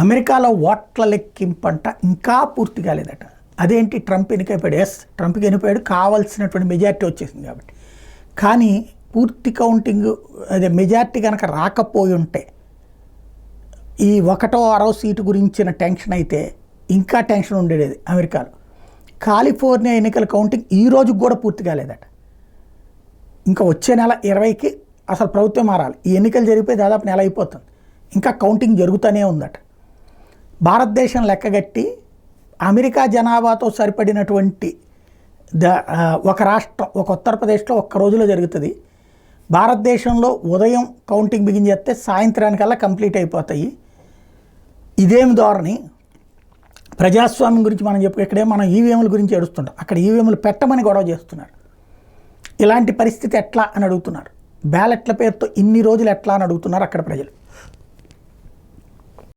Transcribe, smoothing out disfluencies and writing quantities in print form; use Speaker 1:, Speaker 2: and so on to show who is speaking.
Speaker 1: అమెరికాలో ఓట్ల లెక్కింపంట ఇంకా పూర్తి కాలేదట. అదేంటి, ట్రంప్ ఎన్నికైపోయాడు. ట్రంప్కి ఎన్నిపోయాడు, కావాల్సినటువంటి మెజారిటీ వచ్చేసింది కాబట్టి. కానీ పూర్తి కౌంటింగ్ అదే మెజారిటీ కనుక రాకపోయి ఉంటే ఈ 1/6 సీటు గురించిన టెన్షన్ అయితే ఇంకా టెన్షన్ ఉండేది అమెరికాలో. కాలిఫోర్నియా ఎన్నికల కౌంటింగ్ ఈ రోజుకి కూడా పూర్తి కాలేదట. ఇంకా వచ్చే నెల 20కి అసలు ప్రభుత్వం మారాలి. ఈ ఎన్నికలు జరిగిపోయి దాదాపు నెల అయిపోతుంది, ఇంకా కౌంటింగ్ జరుగుతూనే ఉందట. భారతదేశం లెక్కగట్టి అమెరికా జనాభాతో సరిపడినటువంటి ఒక రాష్ట్రం, ఒక ఉత్తరప్రదేశ్లో ఒక్క రోజులో జరుగుతుంది. భారతదేశంలో ఉదయం కౌంటింగ్ బిగిన్ చేస్తే సాయంత్రానికల్లా కంప్లీట్ అయిపోతాయి. ఇదేమి ధోరణి? ప్రజాస్వామ్యం గురించి మనం ఇక్కడే మనం ఈవీఎంల గురించి ఏడుస్తుంటాం, అక్కడ ఈవీఎంలు పెట్టమని గొడవ చేస్తున్నారు. ఇలాంటి పరిస్థితి ఎట్లా అని అడుగుతున్నారు. బ్యాలెట్ల పేరుతో ఇన్ని రోజులు ఎట్లా అని అడుగుతున్నారు అక్కడ ప్రజలు.